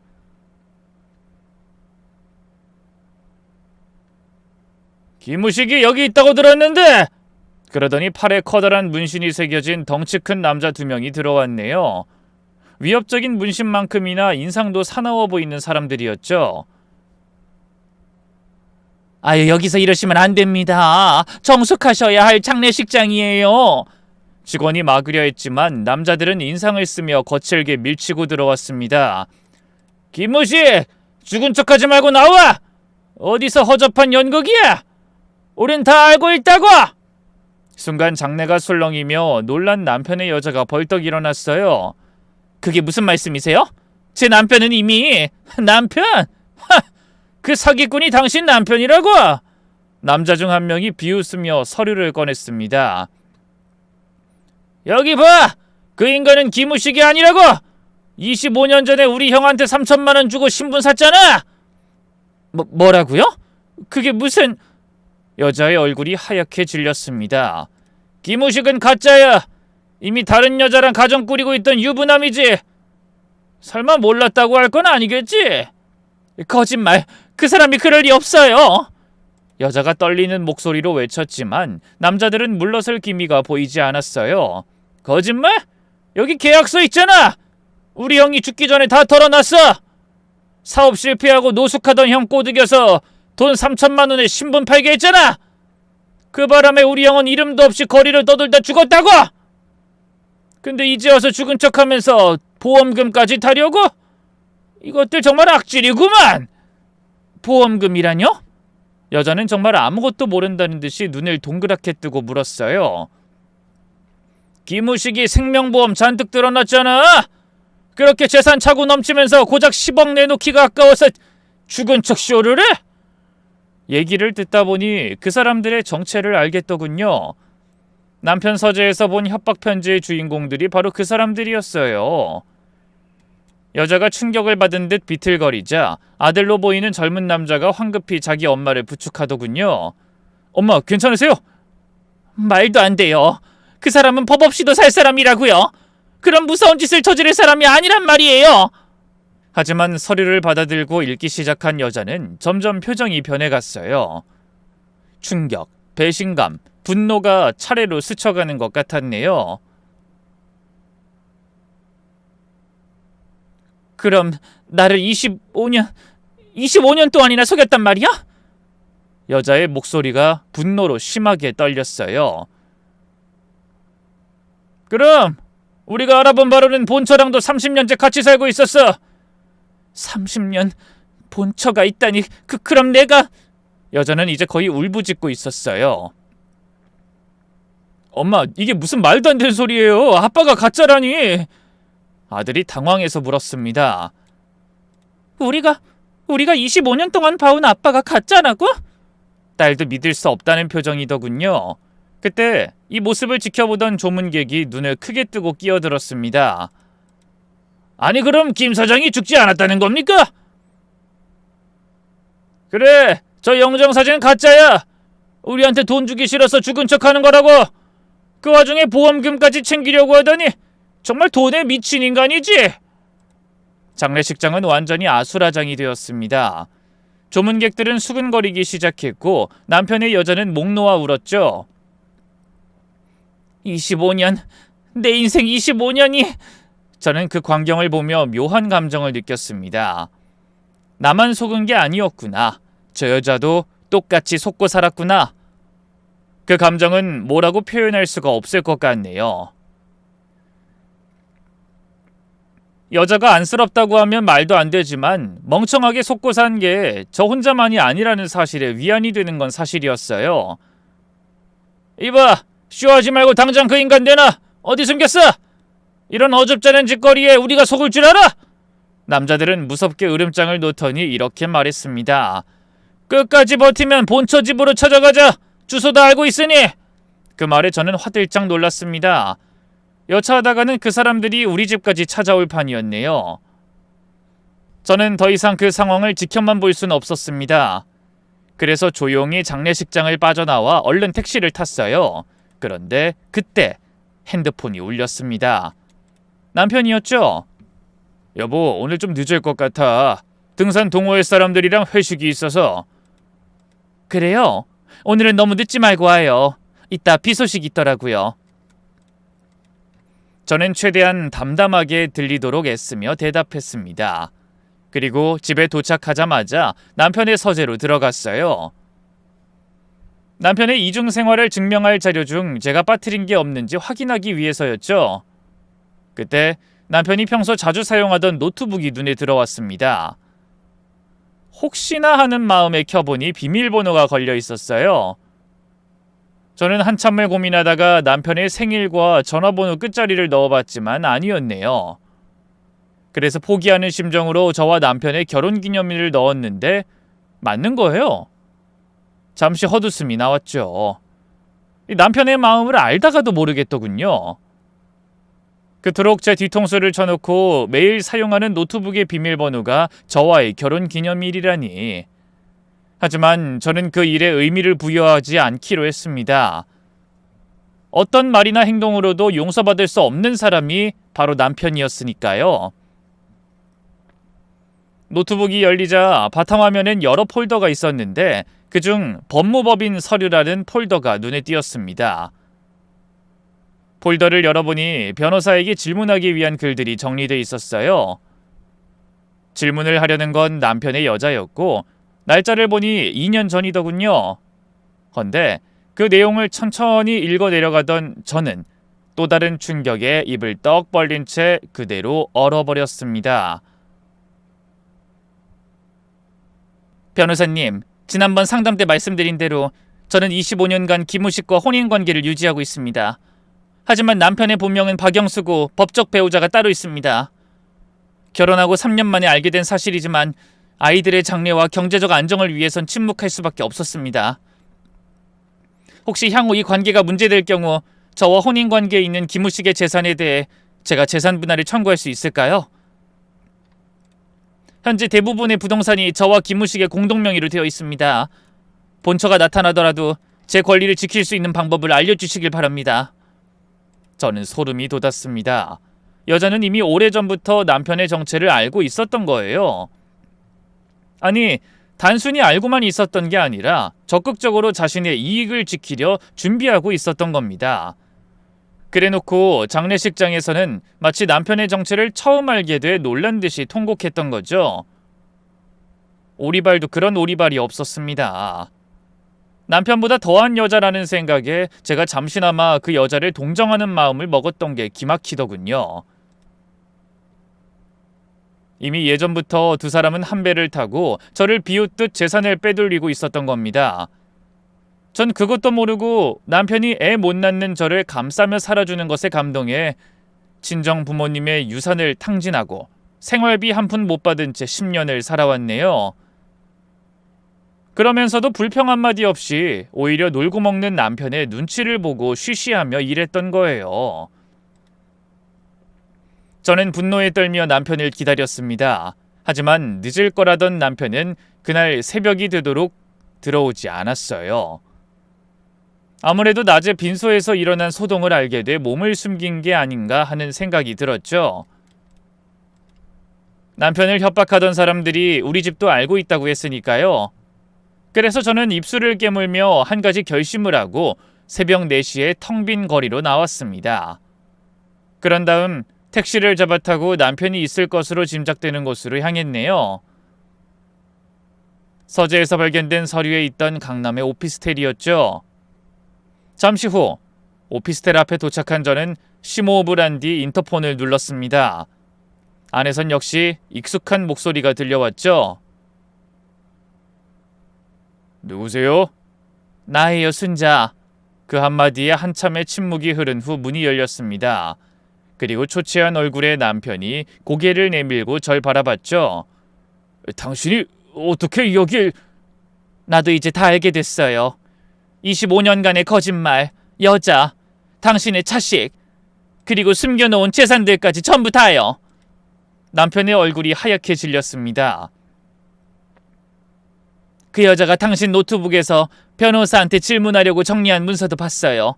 김우식이 여기 있다고 들었는데! 그러더니 팔에 커다란 문신이 새겨진 덩치 큰 남자 2명이 들어왔네요. 위협적인 문신만큼이나 인상도 사나워 보이는 사람들이었죠. 여기서 이러시면 안 됩니다. 정숙하셔야 할 장례식장이에요. 직원이 막으려 했지만 남자들은 인상을 쓰며 거칠게 밀치고 들어왔습니다. 김우식! 죽은 척하지 말고 나와! 어디서 허접한 연극이야! 우린 다 알고 있다고! 순간 장내가 술렁이며 놀란 남편의 여자가 벌떡 일어났어요. 그게 무슨 말씀이세요? 제 남편은 이미... 남편? 그 사기꾼이 당신 남편이라고? 남자 중 한 명이 비웃으며 서류를 꺼냈습니다. 여기 봐! 그 인간은 김우식이 아니라고! 25년 전에 우리 형한테 3천만 원 주고 신분 샀잖아! 뭐라고요? 그게 무슨... 여자의 얼굴이 하얗게 질렸습니다. 김우식은 가짜야. 이미 다른 여자랑 가정 꾸리고 있던 유부남이지. 설마 몰랐다고 할 건 아니겠지? 거짓말. 그 사람이 그럴 리 없어요. 여자가 떨리는 목소리로 외쳤지만 남자들은 물러설 기미가 보이지 않았어요. 거짓말? 여기 계약서 있잖아. 우리 형이 죽기 전에 다 털어놨어. 사업 실패하고 노숙하던 형 꼬드겨서 돈 3천만 원에 신분 팔게 했잖아. 그 바람에 우리 형은 이름도 없이 거리를 떠돌다 죽었다고. 근데 이제 와서 죽은 척하면서 보험금까지 타려고? 이것들 정말 악질이구만. 보험금이라뇨? 여자는 정말 아무것도 모른다는 듯이 눈을 동그랗게 뜨고 물었어요. 김우식이 생명보험 잔뜩 들어놨잖아. 그렇게 재산 차고 넘치면서 고작 10억 내놓기가 아까워서 죽은 척 쇼를 해? 얘기를 듣다 보니 그 사람들의 정체를 알겠더군요. 남편 서재에서 본 협박 편지의 주인공들이 바로 그 사람들이었어요. 여자가 충격을 받은 듯 비틀거리자 아들로 보이는 젊은 남자가 황급히 자기 엄마를 부축하더군요. 엄마, 괜찮으세요? 말도 안 돼요. 그 사람은 법 없이도 살 사람이라고요. 그런 무서운 짓을 저지를 사람이 아니란 말이에요. 하지만 서류를 받아들고 읽기 시작한 여자는 점점 표정이 변해갔어요. 충격, 배신감, 분노가 차례로 스쳐가는 것 같았네요. 그럼 나를 25년 동안이나 속였단 말이야? 여자의 목소리가 분노로 심하게 떨렸어요. 그럼 우리가 알아본 바로는 본처랑도 30년째 같이 살고 있었어. 30년? 본처가 있다니. 그럼 내가... 여자는 이제 거의 울부짖고 있었어요. 엄마, 이게 무슨 말도 안 되는 소리예요. 아빠가 가짜라니. 아들이 당황해서 물었습니다. 우리가 25년 동안 봐온 아빠가 가짜라고? 딸도 믿을 수 없다는 표정이더군요. 그때 이 모습을 지켜보던 조문객이 눈을 크게 뜨고 끼어들었습니다. 아니, 그럼 김 사장이 죽지 않았다는 겁니까? 그래, 저 영정사진 가짜야. 우리한테 돈 주기 싫어서 죽은 척하는 거라고. 그 와중에 보험금까지 챙기려고 하더니 정말 돈에 미친 인간이지. 장례식장은 완전히 아수라장이 되었습니다. 조문객들은 수근거리기 시작했고 남편의 여자는 목 놓아 울었죠. 25년, 내 인생 25년이... 저는 그 광경을 보며 묘한 감정을 느꼈습니다. 나만 속은 게 아니었구나. 저 여자도 똑같이 속고 살았구나. 그 감정은 뭐라고 표현할 수가 없을 것 같네요. 여자가 안쓰럽다고 하면 말도 안 되지만 멍청하게 속고 산 게 저 혼자만이 아니라는 사실에 위안이 되는 건 사실이었어요. 이봐, 쇼하지 말고 당장 그 인간 내놔. 어디 숨겼어? 이런 어줍잖은 짓거리에 우리가 속을 줄 알아? 남자들은 무섭게 으름장을 놓더니 이렇게 말했습니다. 끝까지 버티면 본처 집으로 찾아가자. 주소도 알고 있으니. 그 말에 저는 화들짝 놀랐습니다. 여차하다가는 그 사람들이 우리 집까지 찾아올 판이었네요. 저는 더 이상 그 상황을 지켜만 볼 수는 없었습니다. 그래서 조용히 장례식장을 빠져나와 얼른 택시를 탔어요. 그런데 그때 핸드폰이 울렸습니다. 남편이었죠. 여보, 오늘 좀 늦을 것 같아. 등산 동호회 사람들이랑 회식이 있어서. 그래요? 오늘은 너무 늦지 말고 와요. 이따 비 소식 있더라고요. 저는 최대한 담담하게 들리도록 애쓰며 대답했습니다. 그리고 집에 도착하자마자 남편의 서재로 들어갔어요. 남편의 이중 생활을 증명할 자료 중 제가 빠뜨린 게 없는지 확인하기 위해서였죠. 그때 남편이 평소 자주 사용하던 노트북이 눈에 들어왔습니다. 혹시나 하는 마음에 켜보니 비밀번호가 걸려 있었어요. 저는 한참을 고민하다가 남편의 생일과 전화번호 끝자리를 넣어봤지만 아니었네요. 그래서 포기하는 심정으로 저와 남편의 결혼기념일을 넣었는데 맞는 거예요. 잠시 헛웃음이 나왔죠. 남편의 마음을 알다가도 모르겠더군요. 그토록 제 뒤통수를 쳐놓고 매일 사용하는 노트북의 비밀번호가 저와의 결혼기념일이라니. 하지만 저는 그 일에 의미를 부여하지 않기로 했습니다. 어떤 말이나 행동으로도 용서받을 수 없는 사람이 바로 남편이었으니까요. 노트북이 열리자 바탕화면엔 여러 폴더가 있었는데 그중 법무법인 서류라는 폴더가 눈에 띄었습니다. 폴더를 열어보니 변호사에게 질문하기 위한 글들이 정리돼 있었어요. 질문을 하려는 건 남편의 여자였고 날짜를 보니 2년 전이더군요. 헌데 그 내용을 천천히 읽어 내려가던 저는 또 다른 충격에 입을 떡 벌린 채 그대로 얼어버렸습니다. 변호사님, 지난번 상담 때 말씀드린 대로 저는 25년간 김우식과 혼인관계를 유지하고 있습니다. 하지만 남편의 본명은 박영수고 법적 배우자가 따로 있습니다. 결혼하고 3년 만에 알게 된 사실이지만 아이들의 장래와 경제적 안정을 위해선 침묵할 수밖에 없었습니다. 혹시 향후 이 관계가 문제될 경우 저와 혼인관계에 있는 김우식의 재산에 대해 제가 재산 분할을 청구할 수 있을까요? 현재 대부분의 부동산이 저와 김우식의 공동명의로 되어 있습니다. 본처가 나타나더라도 제 권리를 지킬 수 있는 방법을 알려주시길 바랍니다. 저는 소름이 돋았습니다. 여자는 이미 오래전부터 남편의 정체를 알고 있었던 거예요. 아니, 단순히 알고만 있었던 게 아니라 적극적으로 자신의 이익을 지키려 준비하고 있었던 겁니다. 그래놓고 장례식장에서는 마치 남편의 정체를 처음 알게 돼 놀란 듯이 통곡했던 거죠. 오리발도 그런 오리발이 없었습니다. 남편보다 더한 여자라는 생각에 제가 잠시나마 그 여자를 동정하는 마음을 먹었던 게 기막히더군요. 이미 예전부터 두 사람은 한 배를 타고 저를 비웃듯 재산을 빼돌리고 있었던 겁니다. 전 그것도 모르고 남편이 애 못 낳는 저를 감싸며 살아주는 것에 감동해 친정 부모님의 유산을 탕진하고 생활비 한 푼 못 받은 채 10년을 살아왔네요. 그러면서도 불평 한마디 없이 오히려 놀고 먹는 남편의 눈치를 보고 쉬쉬하며 일했던 거예요. 저는 분노에 떨며 남편을 기다렸습니다. 하지만 늦을 거라던 남편은 그날 새벽이 되도록 들어오지 않았어요. 아무래도 낮에 빈소에서 일어난 소동을 알게 돼 몸을 숨긴 게 아닌가 하는 생각이 들었죠. 남편을 협박하던 사람들이 우리 집도 알고 있다고 했으니까요. 그래서 저는 입술을 깨물며 한 가지 결심을 하고 새벽 4시에 텅 빈 거리로 나왔습니다. 그런 다음 택시를 잡아 타고 남편이 있을 것으로 짐작되는 곳으로 향했네요. 서재에서 발견된 서류에 있던 강남의 오피스텔이었죠. 잠시 후 오피스텔 앞에 도착한 저는 심호흡을 한 뒤 인터폰을 눌렀습니다. 안에선 역시 익숙한 목소리가 들려왔죠. 누구세요? 나예요, 순자. 그 한마디에 한참의 침묵이 흐른 후 문이 열렸습니다. 그리고 초췌한 얼굴의 남편이 고개를 내밀고 절 바라봤죠. 당신이 어떻게 여길... 나도 이제 다 알게 됐어요. 25년간의 거짓말, 여자, 당신의 자식, 그리고 숨겨놓은 재산들까지 전부 다요. 남편의 얼굴이 하얗게 질렸습니다. 그 여자가 당신 노트북에서 변호사한테 질문하려고 정리한 문서도 봤어요.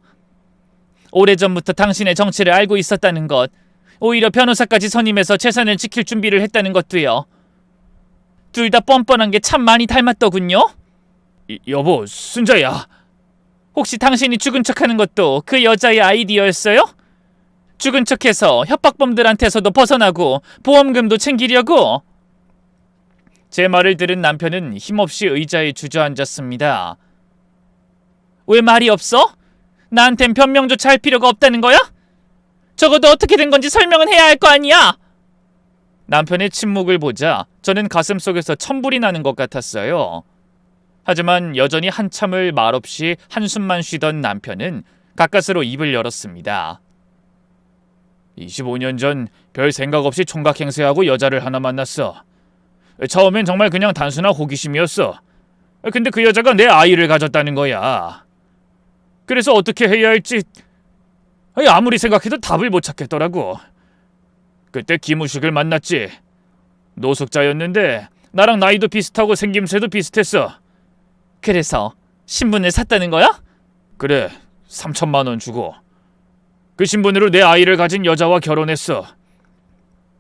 오래전부터 당신의 정체를 알고 있었다는 것, 오히려 변호사까지 선임해서 재산을 지킬 준비를 했다는 것도요. 둘 다 뻔뻔한 게 참 많이 닮았더군요. 여보, 순자야. 혹시 당신이 죽은 척하는 것도 그 여자의 아이디어였어요? 죽은 척해서 협박범들한테서도 벗어나고 보험금도 챙기려고? 제 말을 들은 남편은 힘없이 의자에 주저앉았습니다. 왜 말이 없어? 나한텐 변명조차 할 필요가 없다는 거야? 적어도 어떻게 된 건지 설명은 해야 할 거 아니야? 남편의 침묵을 보자 저는 가슴속에서 천불이 나는 것 같았어요. 하지만 여전히 한참을 말없이 한숨만 쉬던 남편은 가까스로 입을 열었습니다. 25년 전 별 생각 없이 총각 행세하고 여자를 하나 만났어. 처음엔 정말 그냥 단순한 호기심이었어. 근데 그 여자가 내 아이를 가졌다는 거야. 그래서 어떻게 해야 할지 아무리 생각해도 답을 못 찾겠더라고. 그때 김우식을 만났지. 노숙자였는데 나랑 나이도 비슷하고 생김새도 비슷했어. 그래서 신분을 샀다는 거야? 그래, 3천만 원 주고. 그 신분으로 내 아이를 가진 여자와 결혼했어.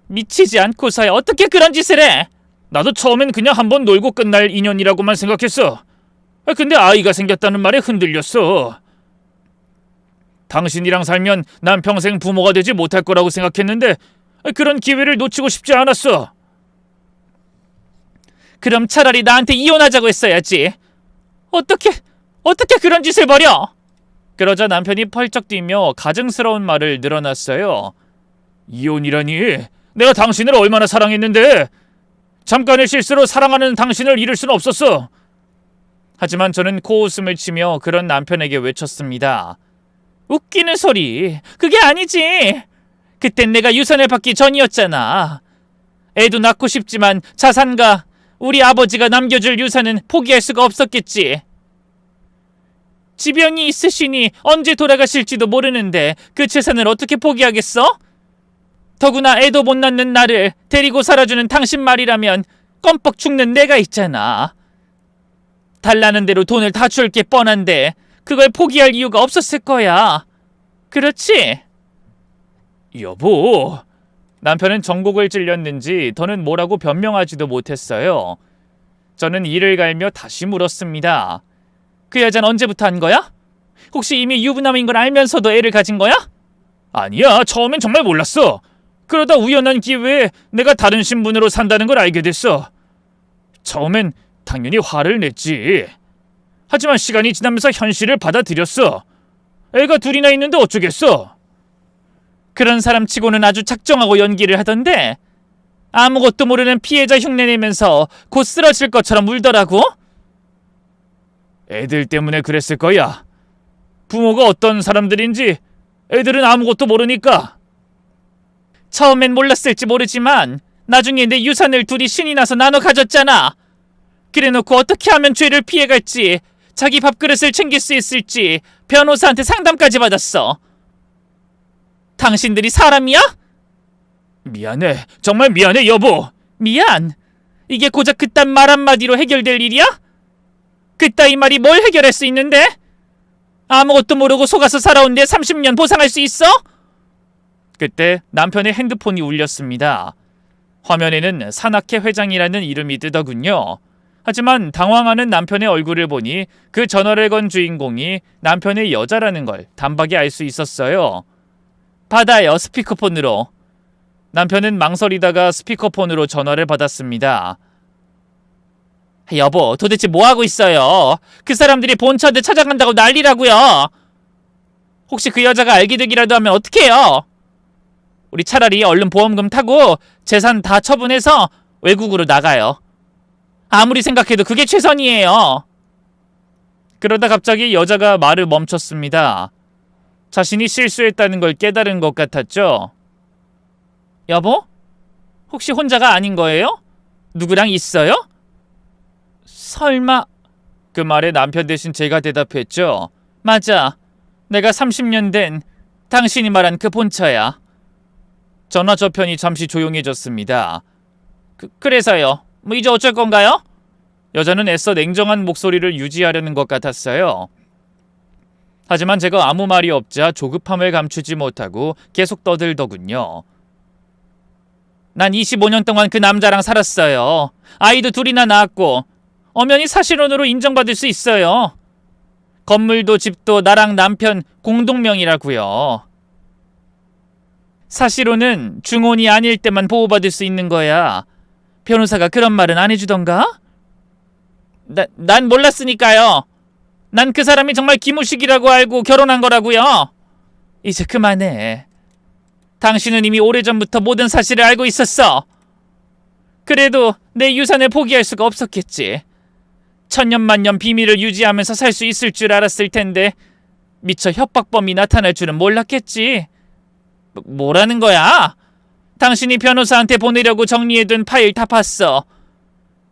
미치지 않고서야 어떻게 그런 짓을 해? 나도 처음엔 그냥 한번 놀고 끝날 인연이라고만 생각했어. 근데 아이가 생겼다는 말에 흔들렸어. 당신이랑 살면 난 평생 부모가 되지 못할 거라고 생각했는데 그런 기회를 놓치고 싶지 않았어. 그럼 차라리 나한테 이혼하자고 했어야지. 어떻게 그런 짓을 벌여? 그러자 남편이 펄쩍 뛰며 가증스러운 말을 늘어놨어요. 이혼이라니? 내가 당신을 얼마나 사랑했는데. 잠깐의 실수로 사랑하는 당신을 잃을 수는 없었어. 하지만 저는 코웃음을 치며 그런 남편에게 외쳤습니다. 웃기는 소리. 그게 아니지. 그땐 내가 유산을 받기 전이었잖아. 애도 낳고 싶지만 자산과 우리 아버지가 남겨줄 유산은 포기할 수가 없었겠지. 지병이 있으시니 언제 돌아가실지도 모르는데 그 재산을 어떻게 포기하겠어? 더구나 애도 못 낳는 나를 데리고 살아주는 당신 말이라면 껌뻑 죽는 내가 있잖아. 달라는 대로 돈을 다 줄 게 뻔한데 그걸 포기할 이유가 없었을 거야. 그렇지? 여보. 남편은 정곡을 찔렸는지 더는 뭐라고 변명하지도 못했어요. 저는 이를 갈며 다시 물었습니다. 그 여자는 언제부터 한 거야? 혹시 이미 유부남인 걸 알면서도 애를 가진 거야? 아니야, 처음엔 정말 몰랐어. 그러다 우연한 기회에 내가 다른 신분으로 산다는 걸 알게 됐어. 처음엔 당연히 화를 냈지. 하지만 시간이 지나면서 현실을 받아들였어. 애가 둘이나 있는데 어쩌겠어. 그런 사람 치고는 아주 작정하고 연기를 하던데 아무것도 모르는 피해자 흉내내면서 곧 쓰러질 것처럼 울더라고. 애들 때문에 그랬을 거야. 부모가 어떤 사람들인지 애들은 아무것도 모르니까. 처음엔 몰랐을지 모르지만 나중에 내 유산을 둘이 신이 나서 나눠 가졌잖아. 그래놓고 어떻게 하면 죄를 피해갈지, 자기 밥그릇을 챙길 수 있을지 변호사한테 상담까지 받았어. 당신들이 사람이야? 미안해. 정말 미안해, 여보. 미안. 이게 고작 그딴 말 한마디로 해결될 일이야? 그따위 말이 뭘 해결할 수 있는데? 아무것도 모르고 속아서 살아온 데 30년 보상할 수 있어? 그때 남편의 핸드폰이 울렸습니다. 화면에는 산악회 회장이라는 이름이 뜨더군요. 하지만 당황하는 남편의 얼굴을 보니 그 전화를 건 주인공이 남편의 여자라는 걸 단박에 알 수 있었어요. 받아요, 스피커폰으로. 남편은 망설이다가 스피커폰으로 전화를 받았습니다. 여보, 도대체 뭐하고 있어요? 그 사람들이 본처한테 찾아간다고 난리라고요. 혹시 그 여자가 알게 되기라도 하면 어떡해요? 우리 차라리 얼른 보험금 타고 재산 다 처분해서 외국으로 나가요. 아무리 생각해도 그게 최선이에요. 그러다 갑자기 여자가 말을 멈췄습니다. 자신이 실수했다는 걸 깨달은 것 같았죠. 여보? 혹시 혼자가 아닌 거예요? 누구랑 있어요? 설마... 그 말에 남편 대신 제가 대답했죠. 맞아. 내가 30년 된 당신이 말한 그 본처야. 전화 저편이 잠시 조용해졌습니다. 그래서요. 뭐 이제 어쩔 건가요? 여자는 애써 냉정한 목소리를 유지하려는 것 같았어요. 하지만 제가 아무 말이 없자 조급함을 감추지 못하고 계속 떠들더군요. 난 25년 동안 그 남자랑 살았어요. 아이도 둘이나 낳았고 엄연히 사실혼으로 인정받을 수 있어요. 건물도 집도 나랑 남편 공동명이라고요. 사실혼은 중혼이 아닐 때만 보호받을 수 있는 거야. 변호사가 그런 말은 안 해주던가? 난 몰랐으니까요. 난 그 사람이 정말 김우식이라고 알고 결혼한 거라고요. 이제 그만해. 당신은 이미 오래전부터 모든 사실을 알고 있었어. 그래도 내 유산을 포기할 수가 없었겠지. 천년만년 비밀을 유지하면서 살 수 있을 줄 알았을 텐데 미처 협박범이 나타날 줄은 몰랐겠지. 뭐라는 거야? 당신이 변호사한테 보내려고 정리해둔 파일 다 봤어.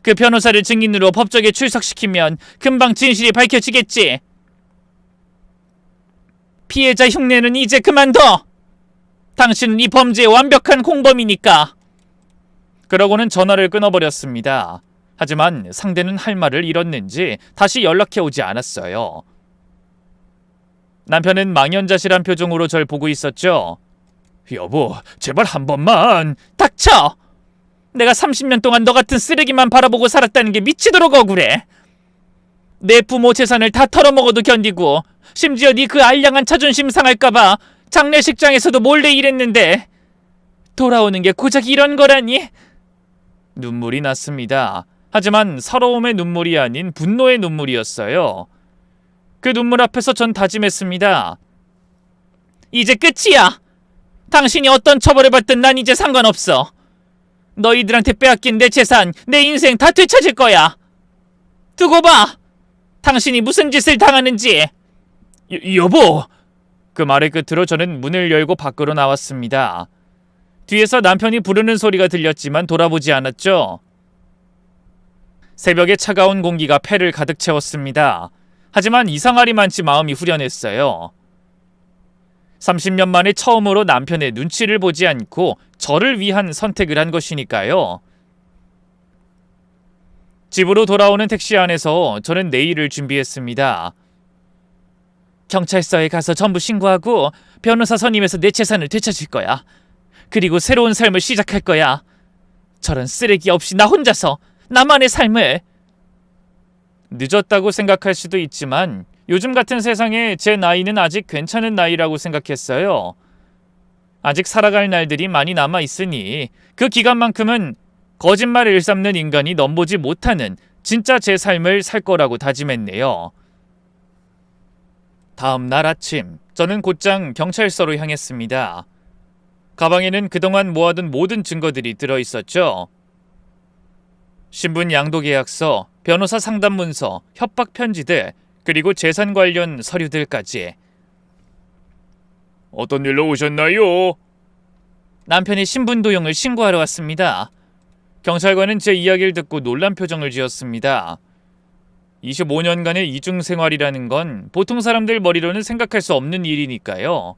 그 변호사를 증인으로 법정에 출석시키면 금방 진실이 밝혀지겠지. 피해자 흉내는 이제 그만둬. 당신은 이 범죄의 완벽한 공범이니까. 그러고는 전화를 끊어버렸습니다. 하지만 상대는 할 말을 잃었는지 다시 연락해오지 않았어요. 남편은 망연자실한 표정으로 절 보고 있었죠. 여보, 제발 한 번만. 닥쳐! 내가 30년 동안 너 같은 쓰레기만 바라보고 살았다는 게 미치도록 억울해. 내 부모 재산을 다 털어먹어도 견디고 심지어 네 그 알량한 자존심 상할까봐 장례식장에서도 몰래 일했는데 돌아오는 게 고작 이런 거라니? 눈물이 났습니다. 하지만 서러움의 눈물이 아닌 분노의 눈물이었어요. 그 눈물 앞에서 전 다짐했습니다. 이제 끝이야. 당신이 어떤 처벌을 받든 난 이제 상관없어. 너희들한테 빼앗긴 내 재산, 내 인생 다 되찾을 거야. 두고 봐. 당신이 무슨 짓을 당하는지. 여보. 그 말의 끝으로 저는 문을 열고 밖으로 나왔습니다. 뒤에서 남편이 부르는 소리가 들렸지만 돌아보지 않았죠. 새벽에 차가운 공기가 폐를 가득 채웠습니다. 하지만 이상하리만치 마음이 후련했어요. 30년 만에 처음으로 남편의 눈치를 보지 않고 저를 위한 선택을 한 것이니까요. 집으로 돌아오는 택시 안에서 저는 내일을 준비했습니다. 경찰서에 가서 전부 신고하고 변호사 선임해서 내 재산을 되찾을 거야. 그리고 새로운 삶을 시작할 거야. 저런 쓰레기 없이 나 혼자서 나만의 삶을. 늦었다고 생각할 수도 있지만 요즘 같은 세상에 제 나이는 아직 괜찮은 나이라고 생각했어요. 아직 살아갈 날들이 많이 남아 있으니 그 기간만큼은 거짓말을 일삼는 인간이 넘보지 못하는 진짜 제 삶을 살 거라고 다짐했네요. 다음 날 아침, 저는 곧장 경찰서로 향했습니다. 가방에는 그동안 모아둔 모든 증거들이 들어있었죠. 신분 양도 계약서, 변호사 상담 문서, 협박 편지들, 그리고 재산 관련 서류들까지. 어떤 일로 오셨나요? 남편이 신분 도용을 신고하러 왔습니다. 경찰관은 제 이야기를 듣고 놀란 표정을 지었습니다. 25년간의 이중 생활이라는 건 보통 사람들 머리로는 생각할 수 없는 일이니까요.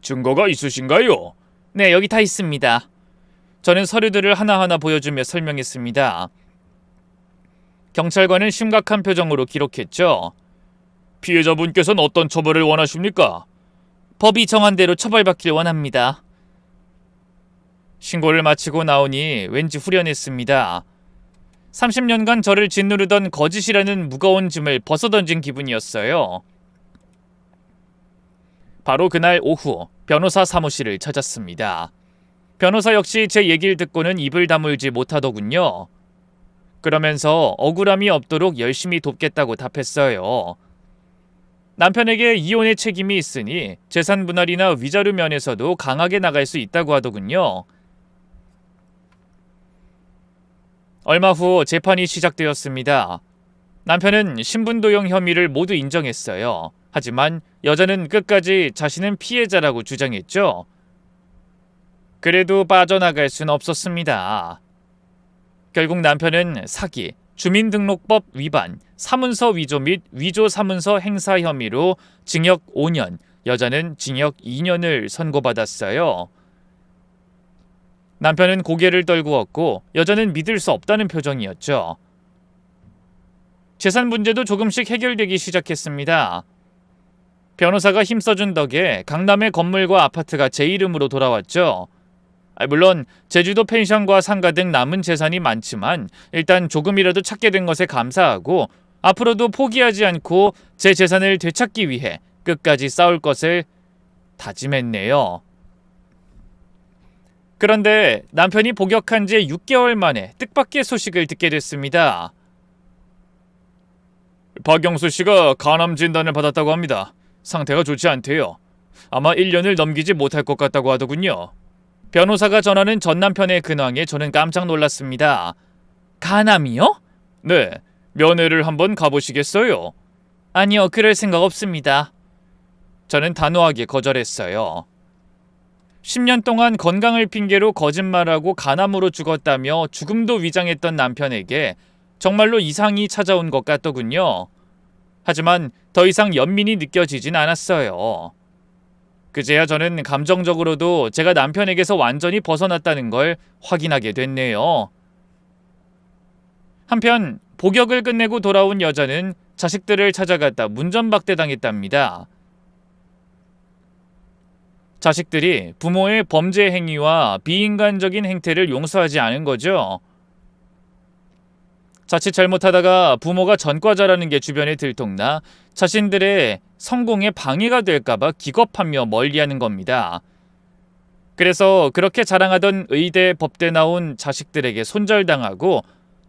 증거가 있으신가요? 네, 여기 다 있습니다. 저는 서류들을 하나하나 보여주며 설명했습니다. 경찰관은 심각한 표정으로 기록했죠. 피해자분께서는 어떤 처벌을 원하십니까? 법이 정한 대로 처벌받길 원합니다. 신고를 마치고 나오니 왠지 후련했습니다. 30년간 저를 짓누르던 거짓이라는 무거운 짐을 벗어던진 기분이었어요. 바로 그날 오후 변호사 사무실을 찾았습니다. 변호사 역시 제 얘기를 듣고는 입을 다물지 못하더군요. 그러면서 억울함이 없도록 열심히 돕겠다고 답했어요. 남편에게 이혼의 책임이 있으니 재산 분할이나 위자료 면에서도 강하게 나갈 수 있다고 하더군요. 얼마 후 재판이 시작되었습니다. 남편은 신분도용 혐의를 모두 인정했어요. 하지만 여자는 끝까지 자신은 피해자라고 주장했죠. 그래도 빠져나갈 순 없었습니다. 결국 남편은 사기, 주민등록법 위반, 사문서 위조 및 위조 사문서 행사 혐의로 징역 5년, 여자는 징역 2년을 선고받았어요. 남편은 고개를 떨구었고 여자는 믿을 수 없다는 표정이었죠. 재산 문제도 조금씩 해결되기 시작했습니다. 변호사가 힘써준 덕에 강남의 건물과 아파트가 제 이름으로 돌아왔죠. 물론 제주도 펜션과 상가 등 남은 재산이 많지만 일단 조금이라도 찾게 된 것에 감사하고 앞으로도 포기하지 않고 제 재산을 되찾기 위해 끝까지 싸울 것을 다짐했네요. 그런데 남편이 복역한 지 6개월 만에 뜻밖의 소식을 듣게 됐습니다. 박영수 씨가 간암 진단을 받았다고 합니다. 상태가 좋지 않대요. 아마 1년을 넘기지 못할 것 같다고 하더군요. 변호사가 전하는 전 남편의 근황에 저는 깜짝 놀랐습니다. 간암이요? 네, 면회를 한번 가보시겠어요? 아니요, 그럴 생각 없습니다. 저는 단호하게 거절했어요. 10년 동안 건강을 핑계로 거짓말하고 간암으로 죽었다며 죽음도 위장했던 남편에게 정말로 이상이 찾아온 것 같더군요. 하지만 더 이상 연민이 느껴지진 않았어요. 그제야 저는 감정적으로도 제가 남편에게서 완전히 벗어났다는 걸 확인하게 됐네요. 한편 복역을 끝내고 돌아온 여자는 자식들을 찾아갔다 문전박대당했답니다. 자식들이 부모의 범죄 행위와 비인간적인 행태를 용서하지 않은 거죠. 자칫 잘못하다가 부모가 전과자라는 게 주변에 들통나 자신들의 성공에 방해가 될까봐 기겁하며 멀리하는 겁니다. 그래서 그렇게 자랑하던 의대, 법대 나온 자식들에게 손절당하고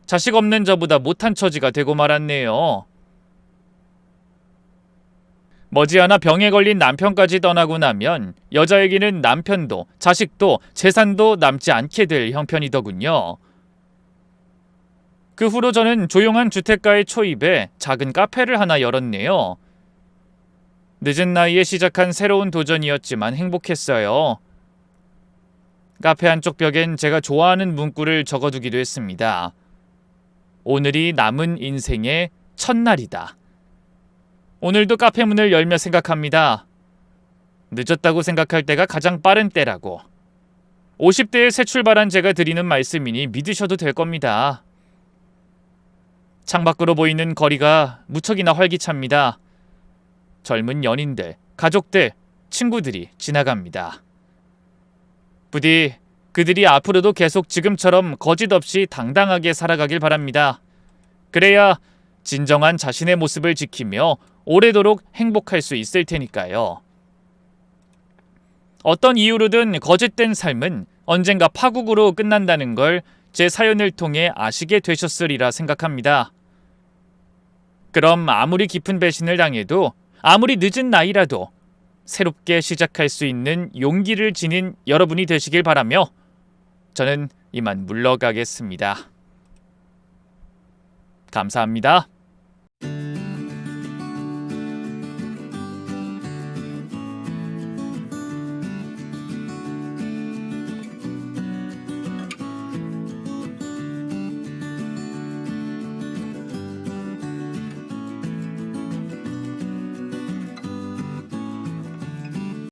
자식 없는 저보다 못한 처지가 되고 말았네요. 머지않아 병에 걸린 남편까지 떠나고 나면 여자에게는 남편도 자식도 재산도 남지 않게 될 형편이더군요. 그 후로 저는 조용한 주택가의 초입에 작은 카페를 하나 열었네요. 늦은 나이에 시작한 새로운 도전이었지만 행복했어요. 카페 한쪽 벽엔 제가 좋아하는 문구를 적어두기도 했습니다. 오늘이 남은 인생의 첫날이다. 오늘도 카페 문을 열며 생각합니다. 늦었다고 생각할 때가 가장 빠른 때라고. 50대에 새 출발한 제가 드리는 말씀이니 믿으셔도 될 겁니다. 창밖으로 보이는 거리가 무척이나 활기찹니다. 젊은 연인들, 가족들, 친구들이 지나갑니다. 부디 그들이 앞으로도 계속 지금처럼 거짓 없이 당당하게 살아가길 바랍니다. 그래야 진정한 자신의 모습을 지키며 오래도록 행복할 수 있을 테니까요. 어떤 이유로든 거짓된 삶은 언젠가 파국으로 끝난다는 걸 제 사연을 통해 아시게 되셨으리라 생각합니다. 그럼 아무리 깊은 배신을 당해도 아무리 늦은 나이라도 새롭게 시작할 수 있는 용기를 지닌 여러분이 되시길 바라며 저는 이만 물러가겠습니다. 감사합니다.